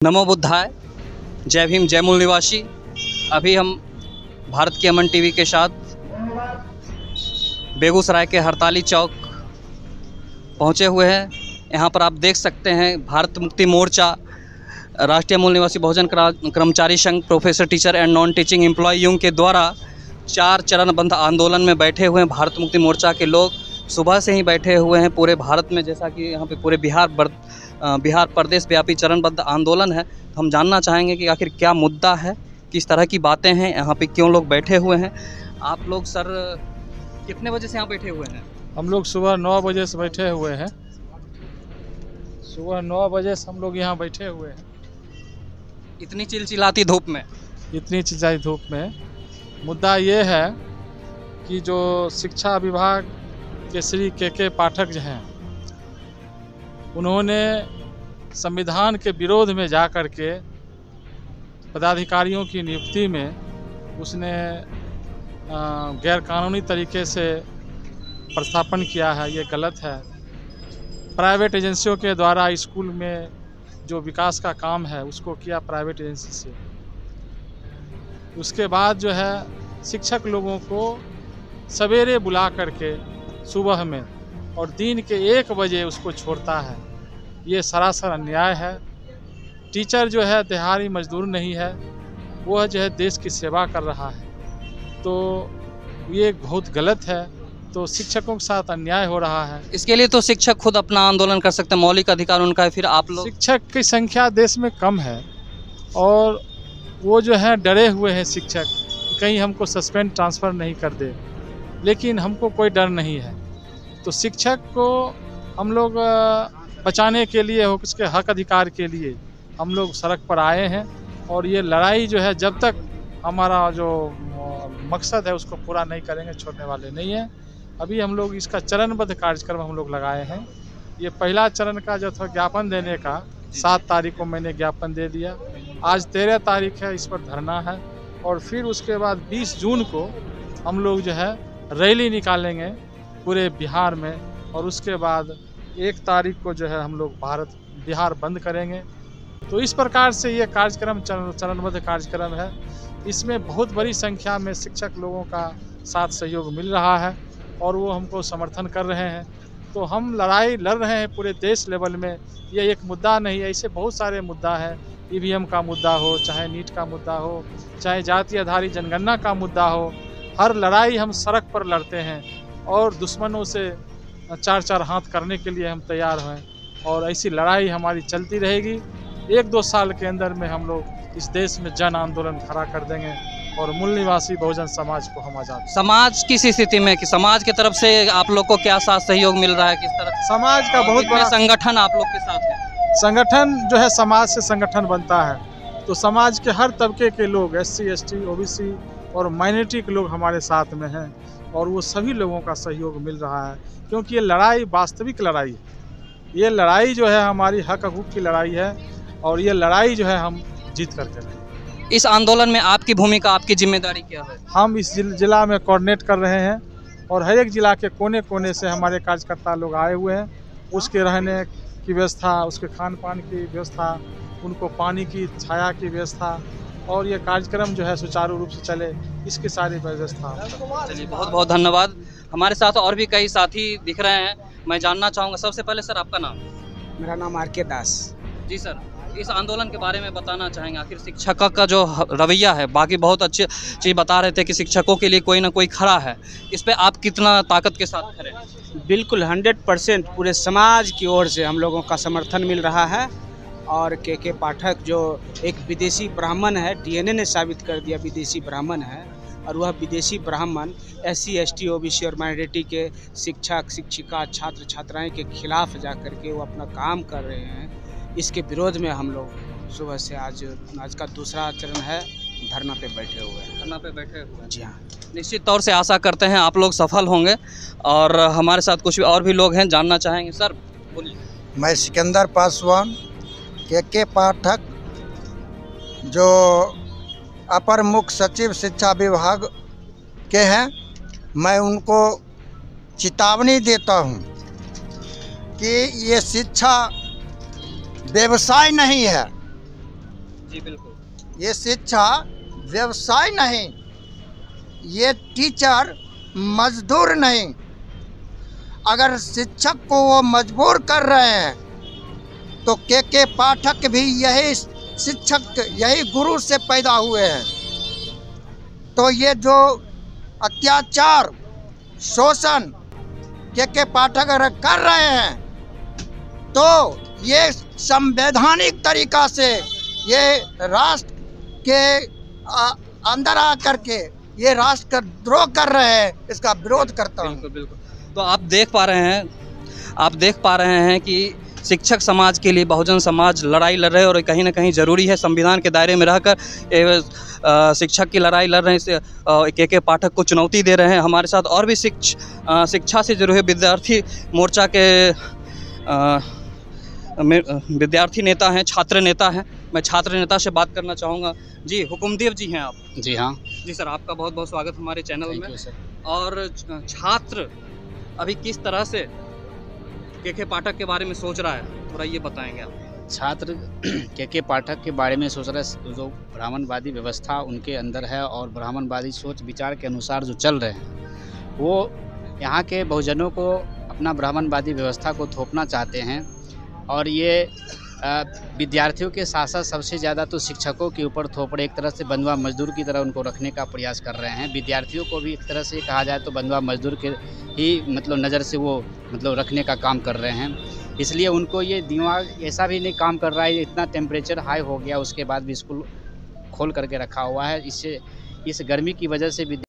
नमो बुद्धाय। जय भीम, जय मूल निवासी। अभी हम भारत की अमन टीवी के साथ बेगूसराय के हड़ताली चौक पहुंचे हुए हैं। यहां पर आप देख सकते हैं भारत मुक्ति मोर्चा, राष्ट्रीय मूल निवासी Bahujan Karmachari Sangh, professor, teacher and non teaching employee union के द्वारा 4 चरणबद्ध आंदोलन में बैठे हुए हैं। भारत मुक्ति मोर्चा के लोग सुबह से ही बैठे हुए हैं पूरे भारत में, जैसा कि यहाँ पे पूरे बिहार प्रदेश व्यापी चरणबद्ध आंदोलन है। तो हम जानना चाहेंगे कि आखिर क्या मुद्दा है, किस तरह की बातें हैं, यहाँ पे क्यों लोग बैठे हुए हैं। आप लोग सर कितने बजे से यहाँ बैठे हुए हैं? हम लोग सुबह 9 बजे से बैठे हुए हैं। सुबह 9 बजे से हम लोग यहाँ बैठे हुए हैं। इतनी चिलचिलाती धूप में? इतनी चिलचिलाती धूप में मुद्दा ये है कि जो शिक्षा विभाग के श्री के पाठक जो हैं, उन्होंने संविधान के विरोध में जा कर के पदाधिकारियों की नियुक्ति में उसने गैरकानूनी तरीके से प्रस्थापन किया है। ये गलत है। प्राइवेट एजेंसियों के द्वारा स्कूल में जो विकास का काम है उसको किया प्राइवेट एजेंसी से। उसके बाद जो है शिक्षक लोगों को सवेरे बुला करके सुबह में और दिन के 1 बजे उसको छोड़ता है। ये सरासर अन्याय है। टीचर जो है दिहाड़ी मजदूर नहीं है, वो जो है देश की सेवा कर रहा है। तो ये बहुत गलत है। तो शिक्षकों के साथ अन्याय हो रहा है। इसके लिए तो शिक्षक खुद अपना आंदोलन कर सकते हैं, मौलिक अधिकार उनका है। फिर आप लोग? शिक्षक की संख्या देश में कम है और वो जो है डरे हुए हैं शिक्षक, कहीं हमको सस्पेंड ट्रांसफ़र नहीं कर दे। लेकिन हमको कोई डर नहीं है। तो शिक्षक को हम लोग बचाने के लिए, उसके हक अधिकार के लिए हम लोग सड़क पर आए हैं। और ये लड़ाई जो है जब तक हमारा जो मकसद है उसको पूरा नहीं करेंगे, छोड़ने वाले नहीं हैं। अभी हम लोग इसका चरणबद्ध कार्यक्रम हम लोग लगाए हैं। ये पहला चरण का जो था ज्ञापन देने का, 7 तारीख को मैंने ज्ञापन दे दिया। आज 13 तारीख है, इस पर धरना है। और फिर उसके बाद 20 जून को हम लोग जो है रैली निकालेंगे पूरे बिहार में। और उसके बाद 1 तारीख को जो है हम लोग बिहार बंद करेंगे। तो इस प्रकार से ये कार्यक्रम चरणबद्ध कार्यक्रम है। इसमें बहुत बड़ी संख्या में शिक्षक लोगों का साथ सहयोग मिल रहा है और वो हमको समर्थन कर रहे हैं। तो हम लड़ाई लड़ रहे हैं पूरे देश लेवल में। ये एक मुद्दा नहीं है, ऐसे बहुत सारे मुद्दा है। EVM का मुद्दा हो, चाहे नीट का मुद्दा हो, चाहे जाति आधारित जनगणना का मुद्दा हो, हर लड़ाई हम सड़क पर लड़ते हैं। और दुश्मनों से 4 हाथ करने के लिए हम तैयार हैं। और ऐसी लड़ाई हमारी चलती रहेगी। 1-2 साल के अंदर में हम लोग इस देश में जन आंदोलन खड़ा कर देंगे और मूल निवासी बहुजन समाज को हम आज़ाद। समाज किस स्थिति में, कि समाज की तरफ से आप लोग को क्या साथ सहयोग मिल रहा है, किस तरह? समाज का बहुत बड़ा संगठन आप लोग के साथ है। संगठन जो है समाज से संगठन बनता है। तो समाज के हर तबके के लोग, SC, ST, OBC और माइनॉरिटी के लोग हमारे साथ में हैं। और वो सभी लोगों का सहयोग मिल रहा है, क्योंकि ये लड़ाई वास्तविक लड़ाई है। ये लड़ाई जो है हमारी हक हकूक़ की लड़ाई है। और ये लड़ाई जो है हम जीत करके रहेंगे। इस आंदोलन में आपकी भूमिका, आपकी जिम्मेदारी क्या है? हम इस जिला में कोऑर्डिनेट कर रहे हैं और हर एक जिला के कोने कोने से हमारे कार्यकर्ता लोग आए हुए हैं। उसके रहने की व्यवस्था, उसके खान पान की व्यवस्था, उनको पानी की, छाया की व्यवस्था, और ये कार्यक्रम जो है सुचारू रूप से चले, इसकी सारी व्यवस्था। चलिए, बहुत बहुत धन्यवाद। हमारे साथ और भी कई साथी दिख रहे हैं। मैं जानना चाहूँगा, सबसे पहले सर आपका नाम? मेरा नाम RK दास। जी सर, इस आंदोलन के बारे में बताना चाहेंगे। आखिर शिक्षक का जो रवैया है, बाकी बहुत अच्छी चीज़ बता रहे थे कि शिक्षकों के लिए कोई ना कोई खड़ा है, इस पे आप कितना ताकत के साथ खड़े हैं? बिल्कुल 100% पूरे समाज की ओर से हम लोगों का समर्थन मिल रहा है। और के पाठक जो एक विदेशी ब्राह्मण है, DNA ने साबित कर दिया विदेशी ब्राह्मण है। और वह विदेशी ब्राह्मण SC, ST, OBC और माइनॉरिटी के शिक्षक, शिक्षिका, छात्र छात्राएं के खिलाफ जा कर के वो अपना काम कर रहे हैं। इसके विरोध में हम लोग सुबह से आज का दूसरा चरण है, धरना पे बैठे हुए हैं। धरना पे बैठे हुए हैं? जी हाँ। निश्चित तौर से आशा करते हैं आप लोग सफल होंगे। और हमारे साथ कुछ और भी लोग हैं, जानना चाहेंगे। सर बोलिए। मैं सिकंदर पासवान, के पाठक, जो अपर मुख्य सचिव शिक्षा विभाग के हैं। मैं उनको चेतावनी देता हूं कि ये शिक्षा व्यवसाय नहीं है, जी बिल्कुल। ये शिक्षा व्यवसाय नहीं, ये टीचर मजदूर नहीं। अगर शिक्षक को वो मजबूर कर रहे हैं तो के पाठक भी यही शिक्षक, यही गुरु से पैदा हुए हैं। तो ये जो अत्याचार, शोषण के पाठक अगर कर रहे हैं तो ये संवैधानिक तरीका से ये राष्ट्र के अंदर आकर के ये राष्ट्र का द्रोह कर रहे हैं, इसका विरोध करता हूँ। बिल्कुल बिल्कुल। तो आप देख पा रहे हैं कि शिक्षक समाज के लिए बहुजन समाज लड़ाई लड़ रहे हैं और कहीं ना कहीं ज़रूरी है संविधान के दायरे में रहकर शिक्षक की लड़ाई लड़ रहे हैं। के पाठक को चुनौती दे रहे हैं। हमारे साथ और भी शिक्षा से जुड़े हुए विद्यार्थी मोर्चा के विद्यार्थी नेता हैं, छात्र नेता हैं। मैं छात्र नेता से बात करना चाहूँगा। जी हुकुमदेव जी हैं आप? जी हाँ। जी सर, आपका बहुत बहुत स्वागत हमारे चैनल में। सर। और छात्र अभी किस तरह से के पाठक के बारे में सोच रहा है, थोड़ा ये बताएंगे आप? छात्र के पाठक के बारे में सोच रहे हैं, जो ब्राह्मणवादी व्यवस्था उनके अंदर है और ब्राह्मणवादी सोच विचार के अनुसार जो चल रहे हैं, वो यहाँ के बहुजनों को अपना ब्राह्मणवादी व्यवस्था को थोपना चाहते हैं। और ये विद्यार्थियों के साथ साथ सबसे ज़्यादा तो शिक्षकों के ऊपर थोप रहे, एक तरह से बंधुआ मजदूर की तरह उनको रखने का प्रयास कर रहे हैं। विद्यार्थियों को भी एक तरह से कहा जाए तो बंधुआ मजदूर के ही नज़र से वो रखने का काम कर रहे हैं। इसलिए उनको ये दिमाग ऐसा भी नहीं काम कर रहा है, इतना टेम्परेचर हाई हो गया उसके बाद भी स्कूल खोल करके रखा हुआ है। इससे इस गर्मी की वजह से